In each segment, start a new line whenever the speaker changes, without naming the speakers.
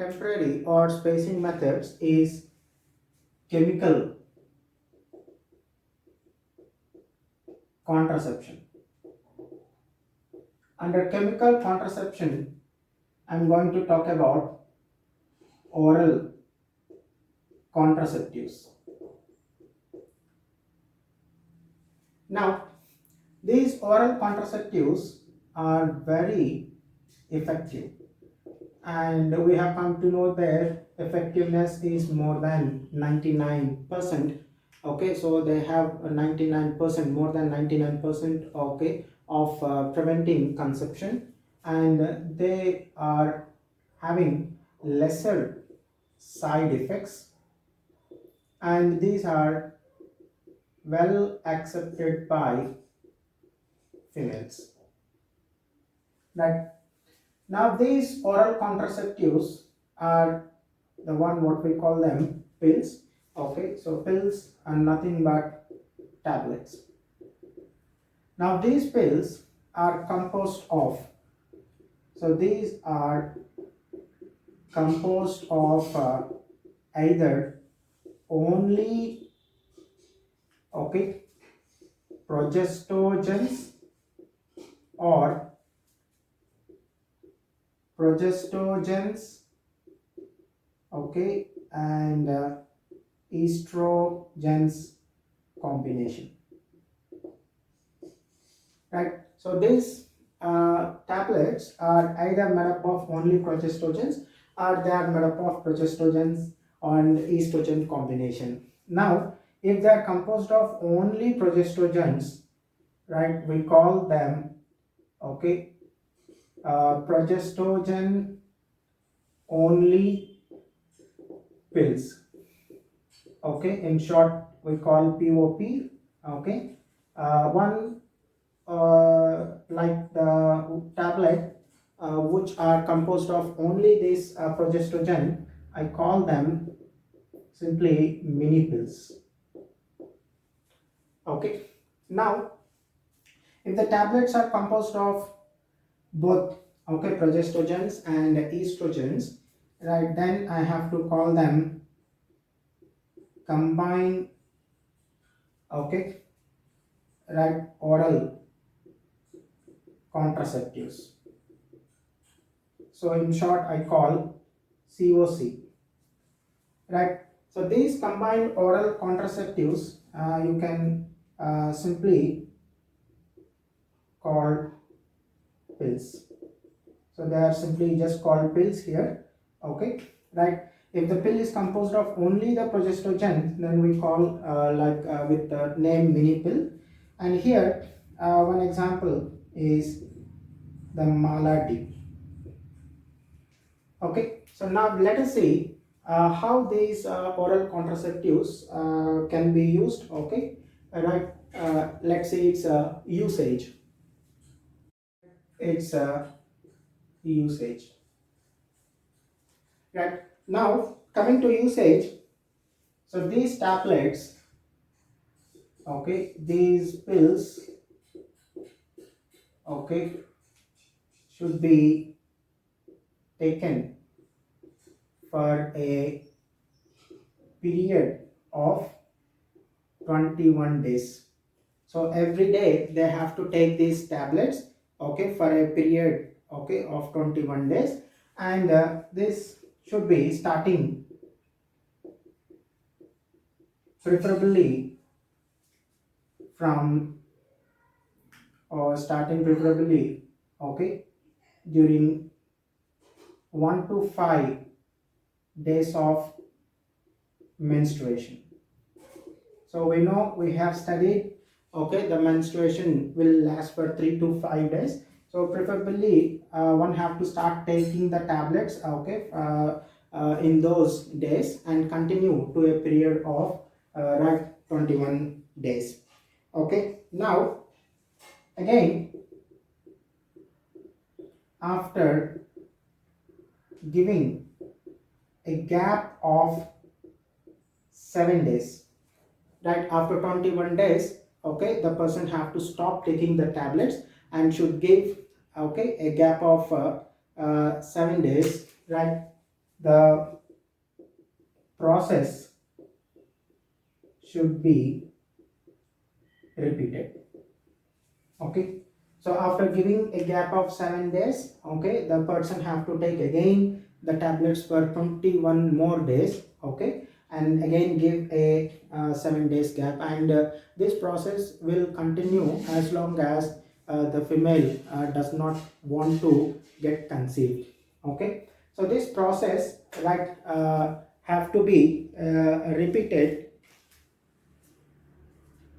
temporary or spacing methods is chemical contraception. Under chemical contraception, I'm going to talk about oral contraceptives. Now, these oral contraceptives are very effective, and we have come to know their effectiveness is more than 99%. Okay, so they have a 99%, more than 99%, okay, of preventing conception, and they are having lesser side effects, and these are well accepted by females. Right. Now these oral contraceptives are the one what we call them pills. Okay, so pills are nothing but tablets. Now these pills are composed of, so these are composed of either only, okay, progestogens or progestogens, okay, and estrogens combination. Right, so these tablets are either made up of only progestogens or they are made up of progestogens and estrogen combination. Now if they are composed of only progestogens, right, we call them, okay, progestogen only pills. Okay, in short we call POP. Okay, one like the tablet which are composed of only this progestogen, I call them simply mini pills. Okay, now if the tablets are composed of both, okay, progestogens and estrogens, right, then I have to call them combined, okay, right, oral contraceptives. So in short I call COC. Right, so these combined oral contraceptives you can simply call pills. So they are simply just called pills here. Okay, right. If the pill is composed of only the progestogen, then we call with the name mini pill. And here one example is the Malati. Okay, so now let us see how these oral contraceptives can be used. Okay, right. Let's see its usage. Its usage. Right, now coming to usage. So these tablets, okay, these pills, okay, should be taken for a period of 21 days. So every day they have to take these tablets, okay, for a period, okay, of 21 days, and this should be starting preferably from okay, during 1 to 5 days of menstruation. So we know, we have studied, okay, the menstruation will last for 3 to 5 days. So preferably one have to start taking the tablets, okay, in those days and continue to a period of right 21 days. Okay, now again after giving a gap of 7 days, right, after 21 days, okay, the person have to stop taking the tablets and should give, okay, a gap of 7 days, right. the process should be repeated. Okay, so after giving a gap of 7 days, okay, the person have to take again the tablets for 21 more days. Okay, and again give a 7 days gap, and this process will continue as long as the female does not want to get conceived. Okay, so this process, right, have to be repeated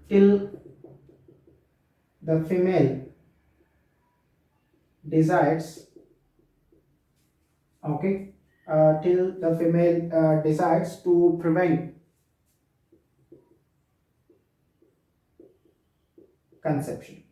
till the female decides, okay, till the female decides to prevent conception.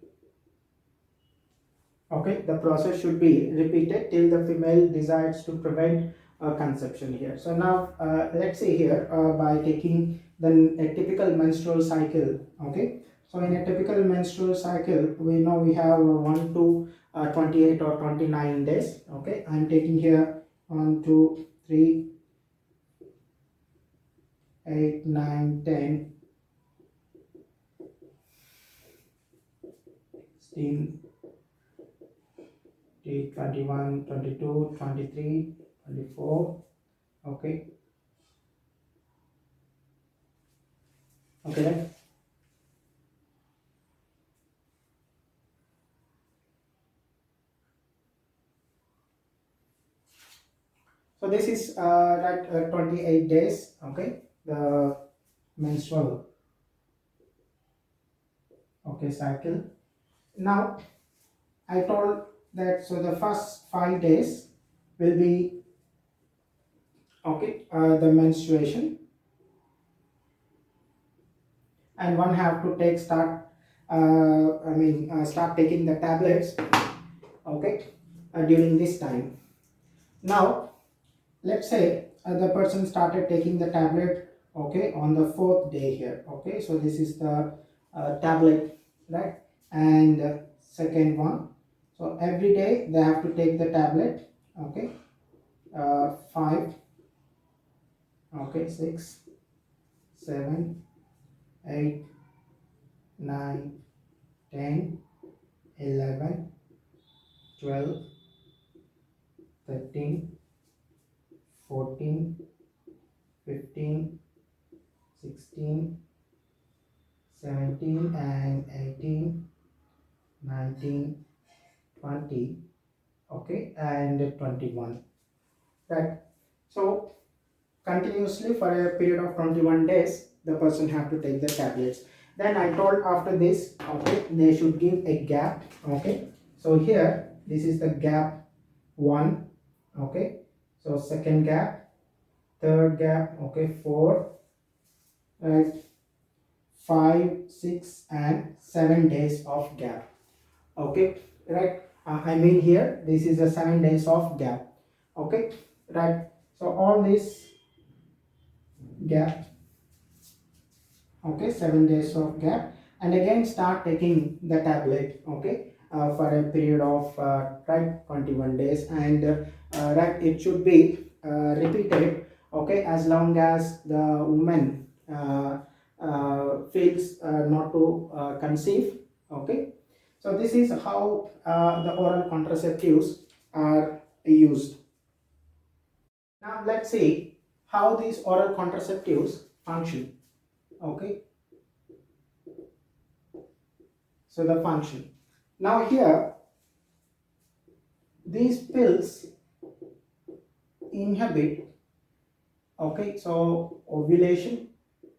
Okay, the process should be repeated till the female decides to prevent conception here. So now let's see here by taking a typical menstrual cycle. Okay, so in a typical menstrual cycle, we know we have 1 to 28 or 29 days. Okay, I'm taking here 1, 2, 3, 8, 9, 10, 16, 21, 22, 23, 24. Okay, okay. So this is right 28 days. Okay, the menstrual, okay, cycle. Now I told that, so the first 5 days will be, okay, the menstruation, and one have to take start taking the tablets, okay, during this time. Now let's say the person started taking the tablet, okay, on the 4th day here. Okay, so this is the tablet, right, and second one, so every day they have to take the tablet. Okay, 5, okay, 6, 7, 8, 9, 10, 11, 12, 13, 14, 15, 16, 17 and 18, 19, 20, okay, and 21, right. So continuously for a period of 21 days the person have to take the tablets. Then I told after this, okay, they should give a gap. Okay, so here this is the gap 1, okay, so second gap, third gap, okay, 4, right, 5, 6 and 7 days of gap. Okay, right, I mean here this is a 7 days of gap. Okay, right, so all this gap, okay, 7 days of gap, and again start taking the tablet, okay, for a period of right 21 days, and right, it should be repeated, okay, as long as the woman feels not to conceive. Okay, so this is how the oral contraceptives are used. Now let's see how these oral contraceptives function. Okay, so the function. Now here these pills inhibit, okay, so ovulation,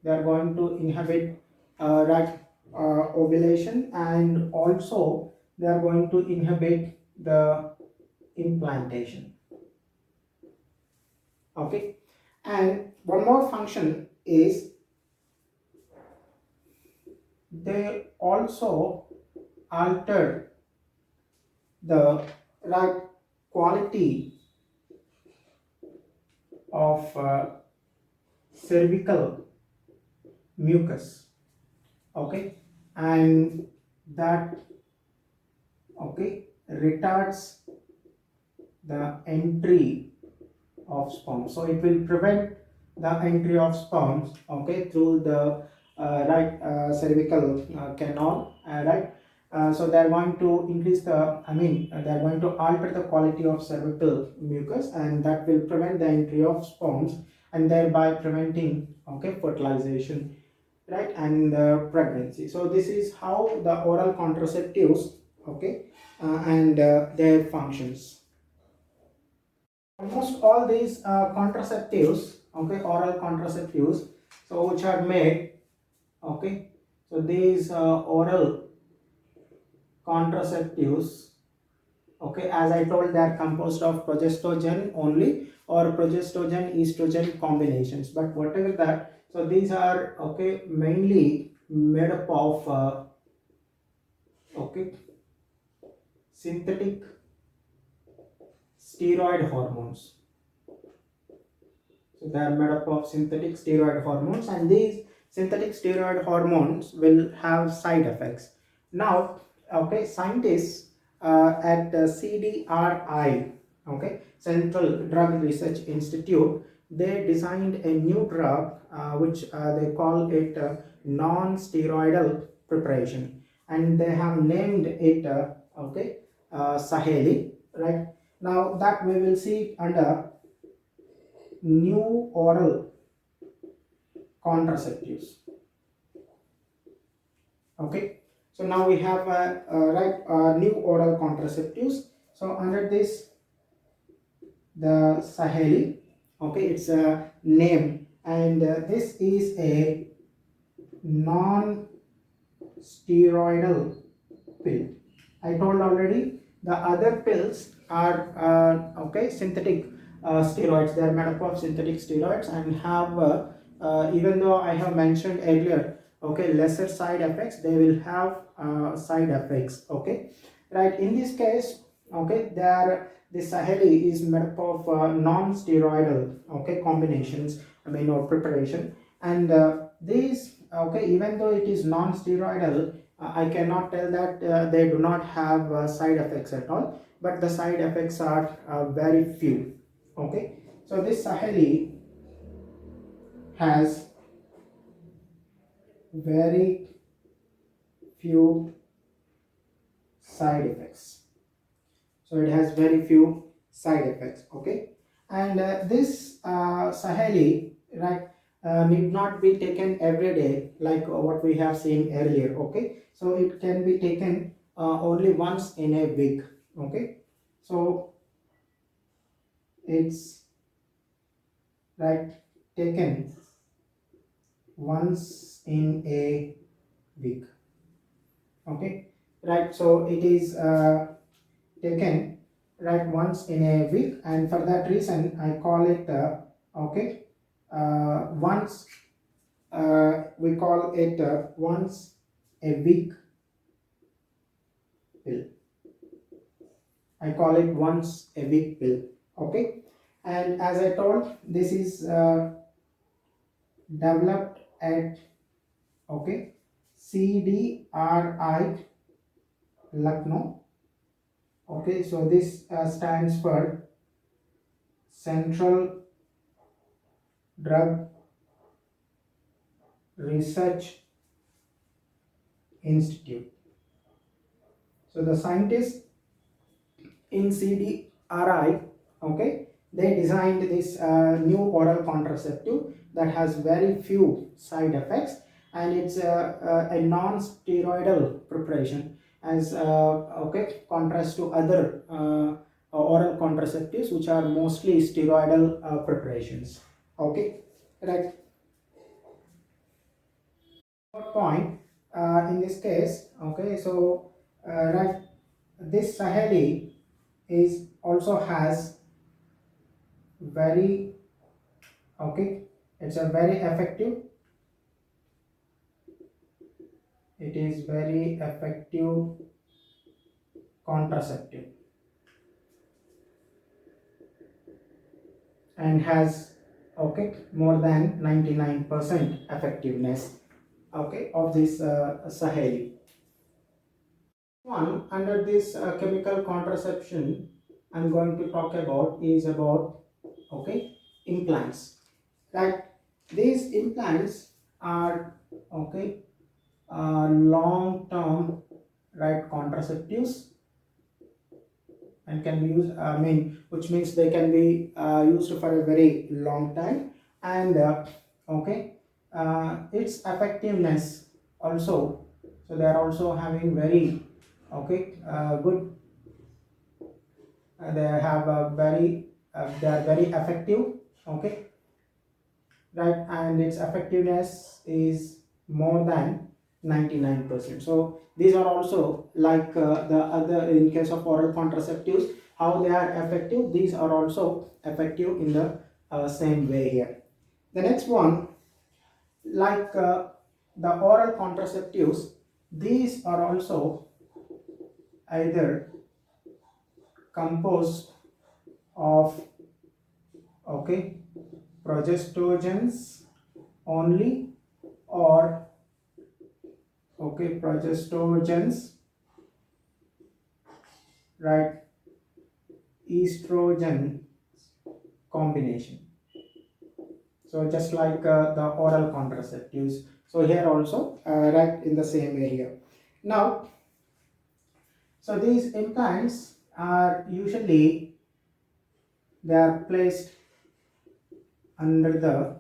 they are going to inhibit right, ovulation, and also they are going to inhibit the implantation. Okay, and one more function is they also alter the right quality of cervical mucus. Okay, and that, okay, retards the entry, of sperm. So it will prevent the entry of sperms, okay, through the cervical canal, right. So they are going to increase the, they are going to alter the quality of cervical mucus, and that will prevent the entry of sperms, and thereby preventing, okay, fertilization, right, and pregnancy. So this is how the oral contraceptives, okay, and their functions. Almost all these contraceptives, okay, oral contraceptives, so which are made, okay, so these oral contraceptives, okay, as I told, they are composed of progestogen only or progestogen estrogen combinations, but whatever that, so these are, okay, mainly made up of okay, synthetic steroid hormones. So they are made up of synthetic steroid hormones, and these synthetic steroid hormones will have side effects. Now, okay, scientists at the CDRI, okay, Central Drug Research Institute, they designed a new drug which they call it non-steroidal preparation, and they have named it okay, Saheli, right. Now that we will see under new oral contraceptives, okay. So now we have new oral contraceptives. So under this, the Saheli, okay, it's a name, and this is a non-steroidal pill. I told already the other pills are okay, synthetic steroids. They are made up of synthetic steroids and have even though I have mentioned earlier, okay, lesser side effects, they will have side effects, okay, right. In this case, okay, this Saheli is made up of non-steroidal, okay, combinations, or preparation, and these, okay, even though it is non-steroidal, I cannot tell that they do not have side effects at all, but the side effects are very few, okay. So this Saheli has very few side effects. So it has very few side effects, okay. And this Saheli, right, need not be taken every day like what we have seen earlier, okay. So it can be taken only once in a week, okay. So it's right, taken once in a week, okay, right. So it is taken right once in a week, and for that reason I call it okay, once we call it once a week pill. I call it once a week pill, okay. And as I told, this is developed at, okay, CDRI Lucknow, okay. So this stands for Central Drug Research Institute. So the scientists in CDRI, okay, they designed this new oral contraceptive that has very few side effects, and it's a non-steroidal preparation, as okay, contrast to other oral contraceptives which are mostly steroidal preparations, okay, right. Point in this case, okay, so right, this Saheli is also has very, okay, it's a very effective, it is very effective contraceptive, and has, okay, more than 99% effectiveness, okay, of this Saheli. One under this chemical contraception I'm going to talk about is about, okay, implants, right? These implants are, okay, long term, right, contraceptives, and can be used, which means they can be used for a very long time. And okay, its effectiveness also, so they are also having very, okay, good, they have a very, they are very effective, okay, right, and its effectiveness is more than 99%. So these are also like the other, in case of oral contraceptives, how they are effective, these are also effective in the same way here. The next one, like the oral contraceptives, these are also either composed of, okay, progestogens only, or, okay, progestogens, right, estrogen combination. So just like the oral contraceptives, so here also right in the same way here. Now, so these implants are usually, they are placed under the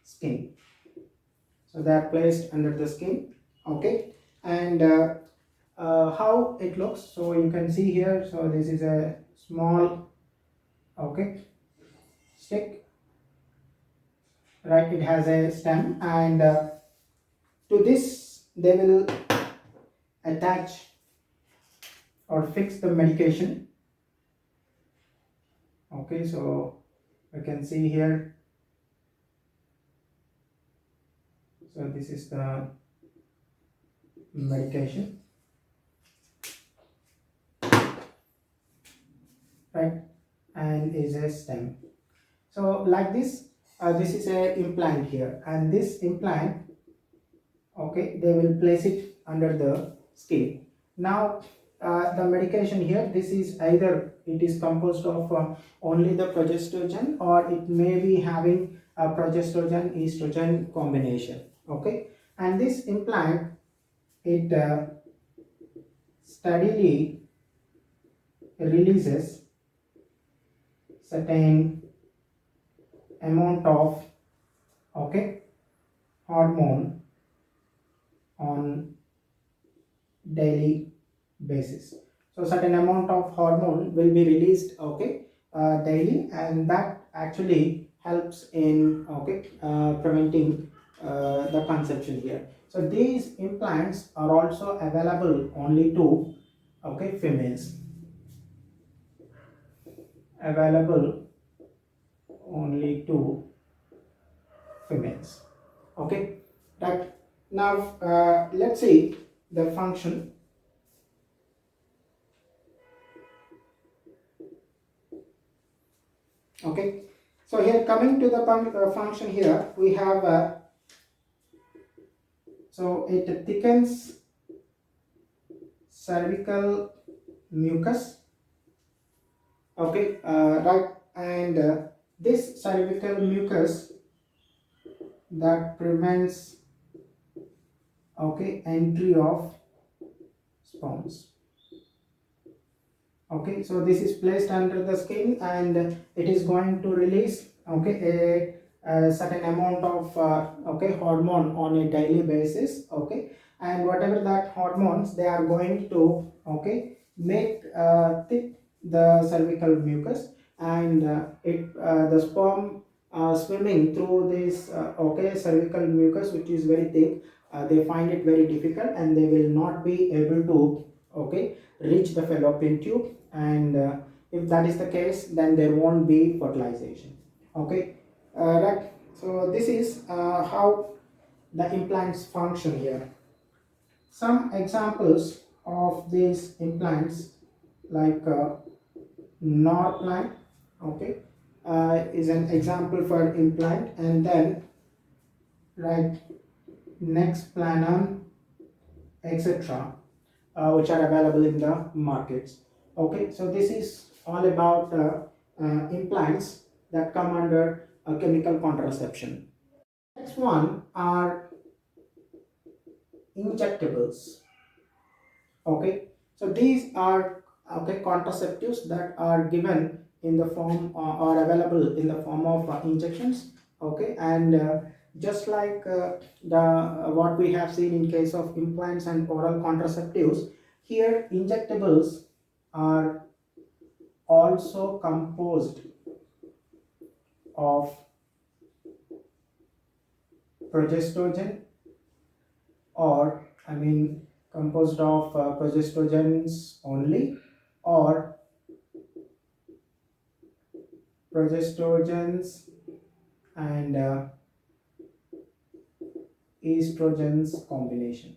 skin. So they are placed under the skin, okay, and how it looks, so you can see here, so this is a small, okay, stick, right, it has a stem, and to this they will attach or fix the medication, okay. So you can see here, so this is the medication, right, and is a stem. So like this, this is a implant here, and this implant, okay, they will place it under the skin. Now the medication here, this is either it is composed of only the progestogen, or it may be having a progestogen estrogen combination, okay. And this implant, it steadily releases certain amount of, okay, hormone on daily basis. So certain amount of hormone will be released, okay, daily, and that actually helps in, okay, preventing the conception here. So these implants are also available only to, okay, females, available only to females, okay, right. Now let's see the function. Okay, so here coming to the function here, we have so it thickens cervical mucus, okay, right, and this cervical mucus, that prevents, okay, entry of sperms, okay. So this is placed under the skin, and it is going to release, okay, a certain amount of okay, hormone on a daily basis, okay. And whatever that hormones, they are going to, okay, make thick the cervical mucus, and the sperm swimming through this, okay, cervical mucus, which is very thick, they find it very difficult, and they will not be able to, okay, reach the fallopian tube, and if that is the case, then there won't be fertilization, okay, right. So this is how the implants function here. Some examples of these implants, like Norplant, okay, is an example for implant, and then, right, Nexplanon, etc., which are available in the markets, okay. So this is all about implants, that come under chemical contraception. Next one are injectables. Okay, so these are contraceptives that are given in the form or available in the form of injections. Okay, and just like the what we have seen in case of implants and oral contraceptives, here injectables are also composed of progestogen, or composed of progestogens only, or progestogens and estrogens combination.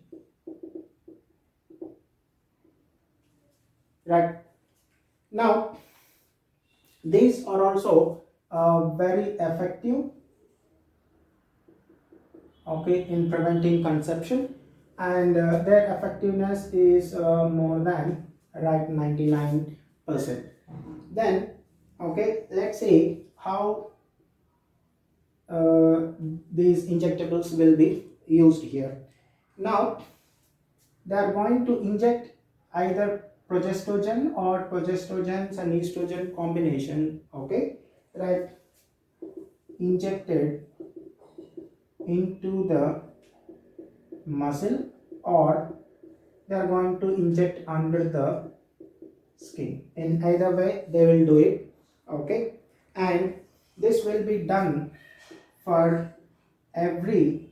Right, now these are also very effective, okay, in preventing conception, and their effectiveness is more than 99%. Then okay, let's see how these injectables will be used here. Now they are going to inject either progestogen or progestogens and estrogen combination, okay, right, injected into the muscle, or they are going to inject under the skin. In either way they will do it, okay, and this will be done for every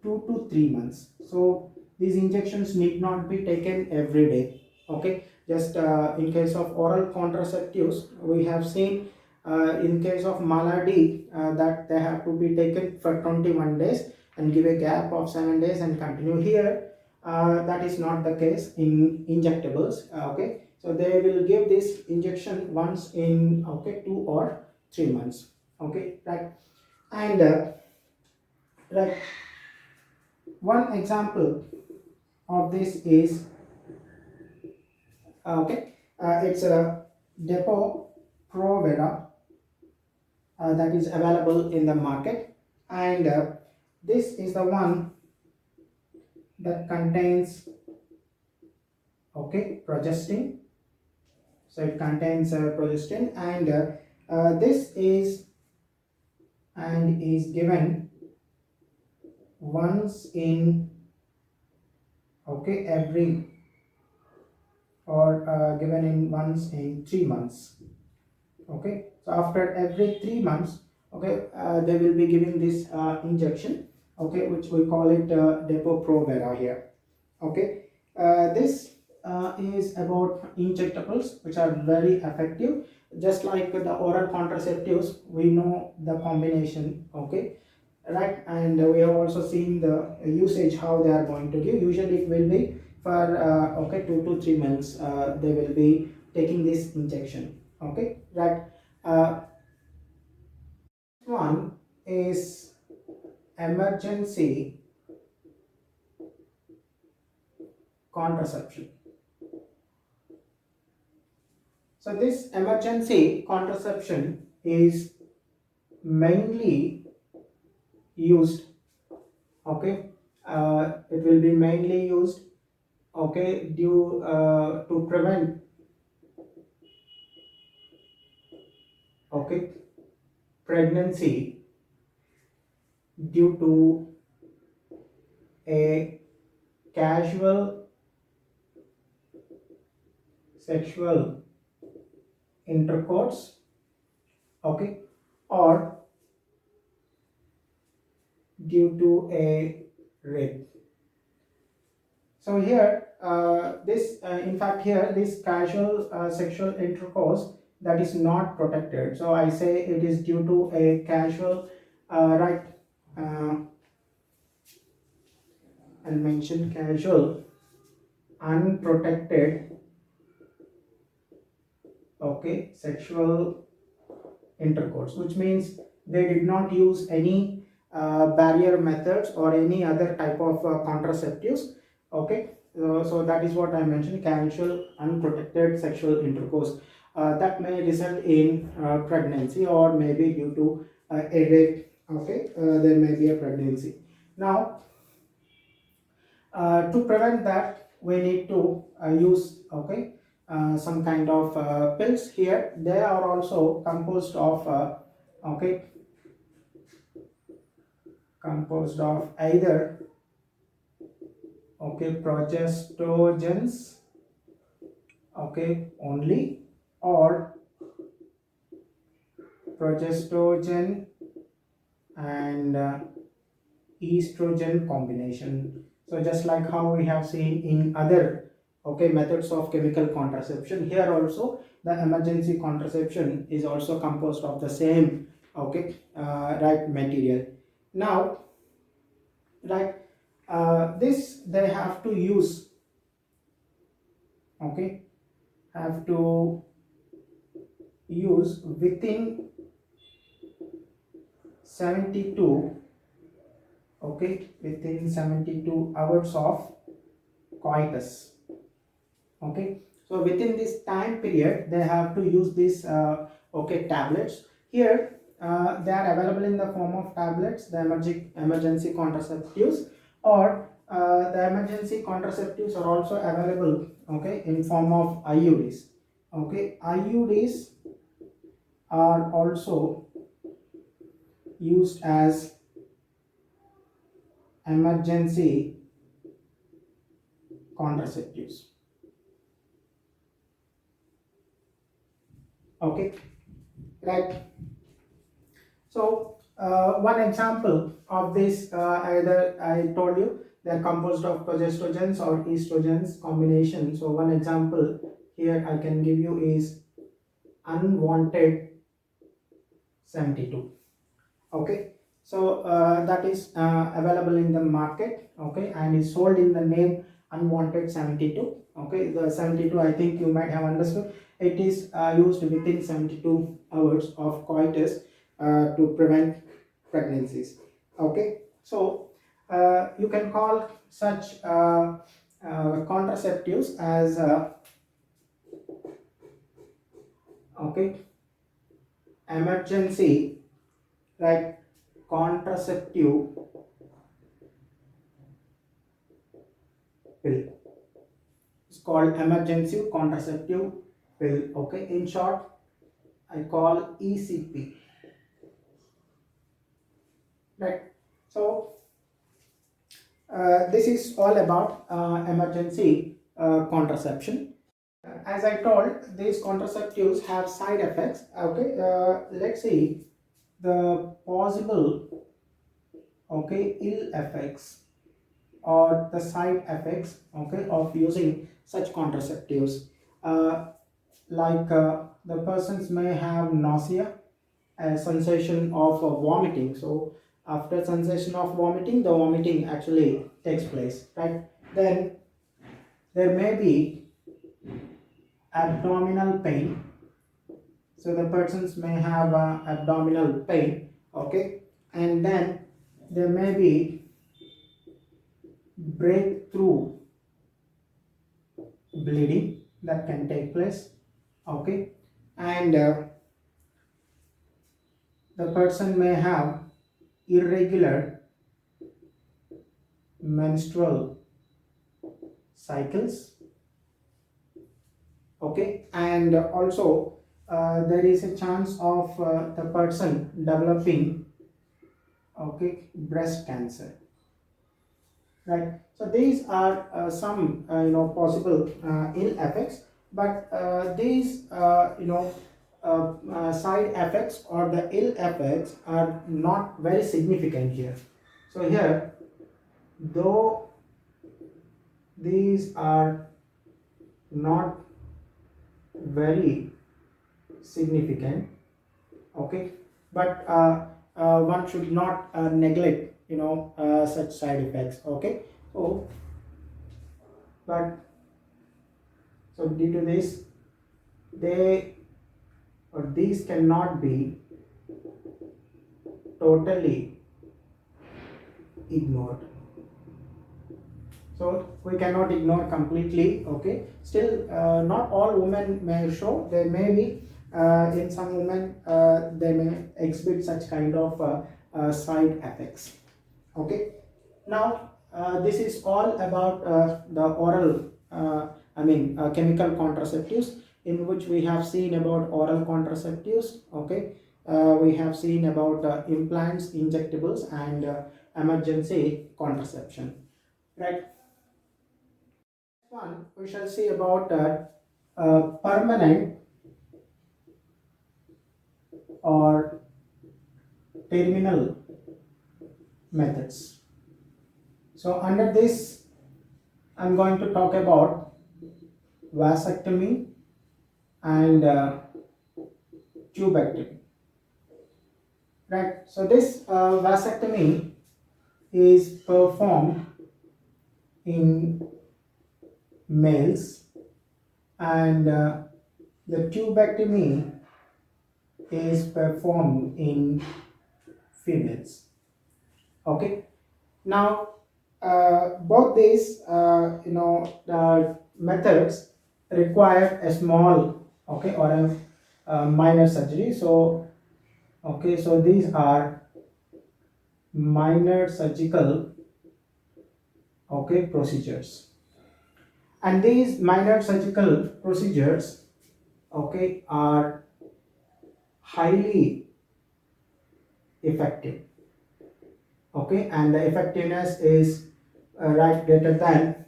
2 to 3 months. So these injections need not be taken every day, okay. Just in case of oral contraceptives, we have seen in case of malady that they have to be taken for 21 days and give a gap of 7 days and continue. Here that is not the case in injectables, okay. So they will give this injection once in 2 or 3 months, okay, right. And right, one example of this is it's a Depo Provera that is available in the market, and this is the one that contains progestin. So it contains progestin, and this is given once in every, or given in once in 3 months, okay. So after every 3 months, okay, they will be giving this injection, okay, which we call it Depo-Provera here, okay. This is about injectables which are very effective. Just like the oral contraceptives, we know the combination, okay, right, and we have also seen the usage, how they are going to give. Usually it will be for 2 to 3 months they will be taking this injection, okay, right. uh, One is emergency contraception. So this emergency contraception is mainly used, okay, it will be mainly used, okay, due to prevent, okay, pregnancy due to a casual sexual intercourse, okay, or due to a rape. So here this in fact here this casual sexual intercourse, that is not protected. So I say it is due to a casual right, uh, I'll mention casual unprotected, okay, sexual intercourse, which means they did not use any barrier methods or any other type of contraceptives, okay. So that is what I mentioned, casual unprotected sexual intercourse. that may result in pregnancy, or maybe due to a rape. Okay, there may be a pregnancy. Now, to prevent that, we need to use, okay, some kind of pills. Here they are also composed of okay, composed of either, okay, progestogens, okay, only, or progestogen and estrogen combination. So just like how we have seen in other, okay, methods of chemical contraception, here also the emergency contraception is also composed of the same, okay, right material. Now, right, this they have to use, okay, have to use within 72, okay, within 72 hours of coitus. Okay, so within this time period they have to use this okay, tablets. Here they are available in the form of tablets, the emergency contraceptives, or the emergency contraceptives are also available, okay, in form of IUDs. Okay, IUDs are also used as emergency contraceptives. Okay, right. So one example of this, either I told you they are composed of progestogens or estrogens combination. So one example here I can give you is unwanted 72. Okay, so that is available in the market, okay, and is sold in the name unwanted 72. Okay, the 72, I think you might have understood, it is used within 72 hours of coitus to prevent pregnancies. Okay, so you can call such contraceptives as okay, emergency, right, contraceptive pill. It's called emergency contraceptive pill. Okay, in short I call ECP, right. So this is all about emergency contraception. As I told, these contraceptives have side effects. Okay, let's see the possible, okay, ill effects or the side effects, okay, of using such contraceptives. The persons may have nausea, a sensation of vomiting. So after sensation of vomiting, the vomiting actually takes place, right? Then there may be abdominal pain. So the persons may have abdominal pain, okay, and then there may be breakthrough bleeding that can take place, okay, and the person may have irregular menstrual cycles, okay, and also there is a chance of the person developing, okay, breast cancer, right. So these are some possible ill effects, but these side effects or the ill effects are not very significant here. So here, though these are not very significant, okay, but one should not neglect such side effects, okay. So but so due to this, they or these cannot be totally ignored. so we cannot ignore completely. Okay, still not all women may show. There may be in some women they may exhibit such kind of side effects. Okay, now this is all about the oral chemical contraceptives, in which we have seen about oral contraceptives. Okay, we have seen about implants, injectables, and emergency contraception, right? One, we shall see about permanent or terminal methods. So under this, I'm going to talk about vasectomy and tubectomy. Right. So this vasectomy is performed in males, and the tubectomy is performed in females. Okay. Now, both these methods require a small, okay, or a minor surgery. So okay, so these are minor surgical, okay, procedures, and these minor surgical procedures, okay, are highly effective. Okay, and the effectiveness is right greater than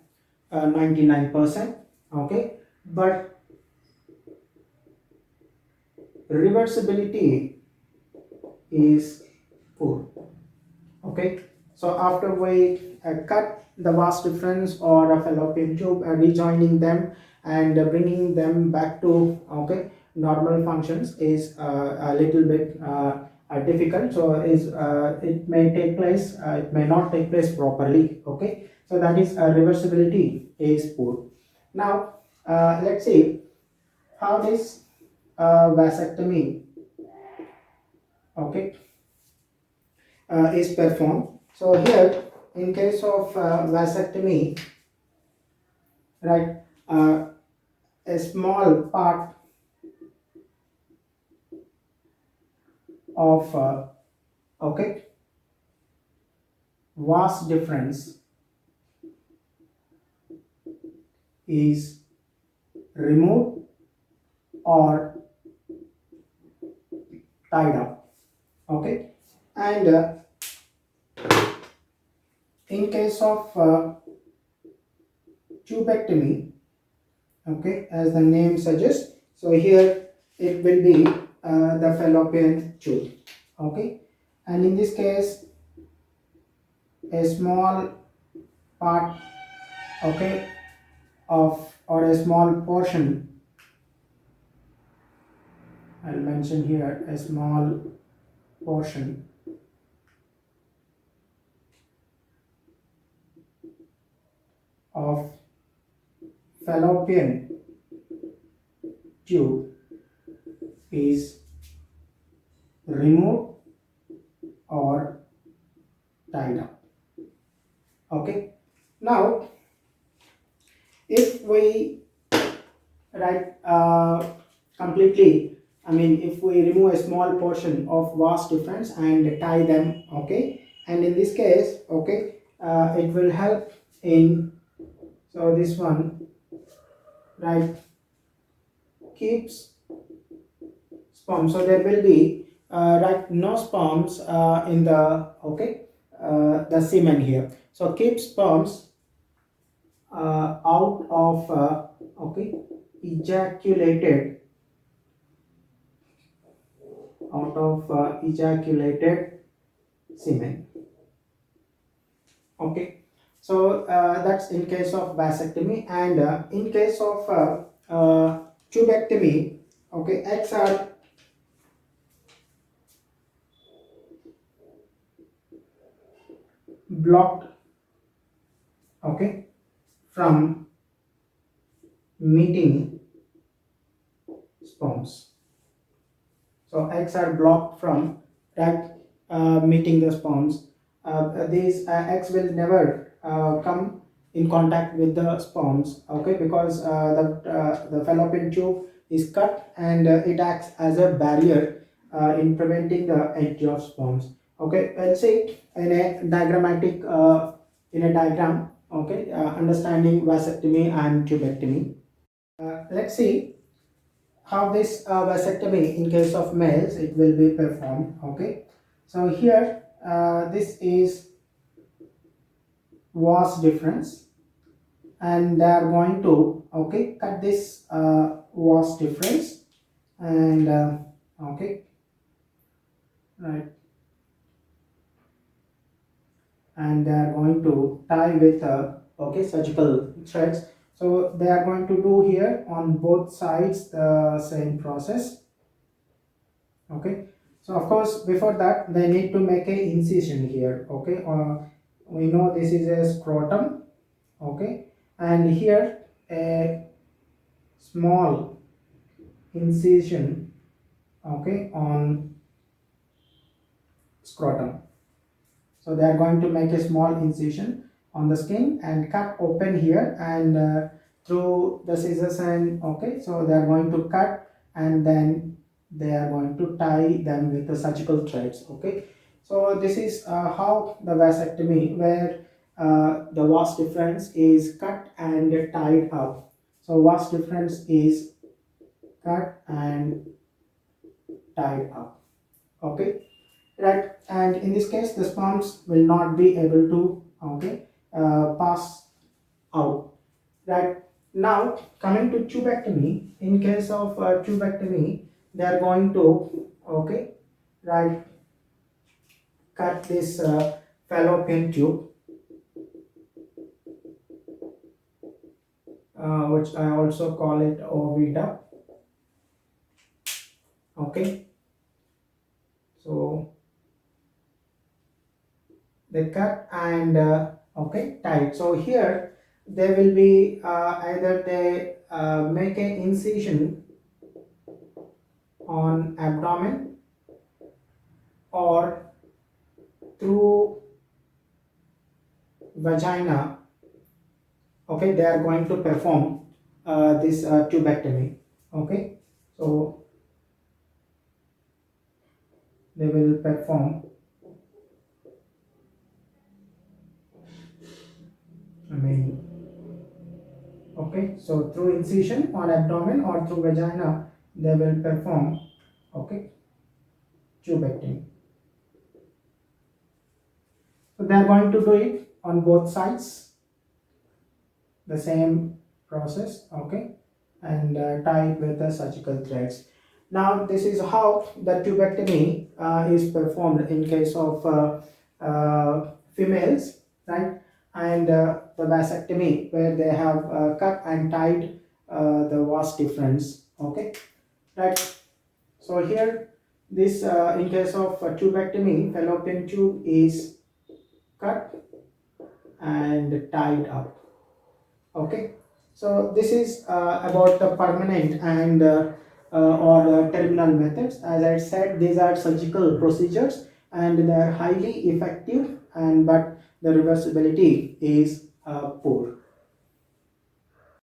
99%. Okay, but reversibility is poor. Okay, so after we cut the vas deferens or a fallopian tube, rejoining them and bringing them back to, okay, normal functions is a little bit difficult. So is it may take place, it may not take place properly. Okay, so that is reversibility is poor. Now let's see how this vasectomy, okay, is performed. So here, in case of vasectomy, right, a small part of okay, vas deferens is removed or tied up. Okay, and in case of tubectomy, okay, as the name suggests, so here it will be the fallopian tube. Okay, and in this case a small part, okay, of, or a small portion, I'll mention here a small portion of fallopian tube is removed or tied up. Okay, now if we write completely, if we remove a small portion of vas deferens and tie them, okay, and in this case, okay, it will help in, so this one, right, keeps sperm, so there will be right, no sperms in the, okay, the semen here, so keep sperms out of okay, ejaculated, out of ejaculated semen. Okay, so that's in case of vasectomy, and in case of tubectomy, okay, eggs are blocked, okay, from meeting sperms. So eggs are blocked from that meeting the sperms. These eggs will never come in contact with the sperms, okay, because the fallopian tube is cut, and it acts as a barrier in preventing the entry of sperms. Okay, let's see in a diagrammatic in a diagram, okay, understanding vasectomy and tubectomy. Let's see how this vasectomy in case of males it will be performed. Okay, so here this is vas difference, and they are going to, okay, cut this vas difference, and okay, right, and they are going to tie with okay, surgical threads. So they are going to do here on both sides the same process. Okay, so of course before that they need to make a incision here. Okay, we know this is a scrotum. Okay, and here a small incision, okay, on scrotum. So they are going to make a small incision on the skin and cut open here, and through the scissors, and okay, so they are going to cut, and then they are going to tie them with the surgical threads. Okay, so this is how the vasectomy, where the vas difference is cut and tied up. So vas difference is cut and tied up. Okay, right, and in this case the sperms will not be able to, okay, pass out. Right, now coming to tubectomy, in case of tubectomy they are going to, okay, right, cut this fallopian tube, which I also call it oviduct. Okay, so they cut and okay, tight. So here they will be either they make an incision on abdomen, or through vagina. Okay, they are going to perform this tubectomy. Okay, so they will perform, I mean, okay, so through incision on abdomen or through vagina they will perform, okay, tubectomy. So they are going to do it on both sides, the same process, okay, and tie it with the surgical threads. Now this is how the tubectomy is performed in case of females, right, and the vasectomy where they have cut and tied the vas difference. Okay, right, so here this in case of tubectomy, fallopian tube is cut and tied up. Okay, so this is about the permanent and or terminal methods. As I said, these are surgical procedures and they are highly effective, and but the reversibility is poor.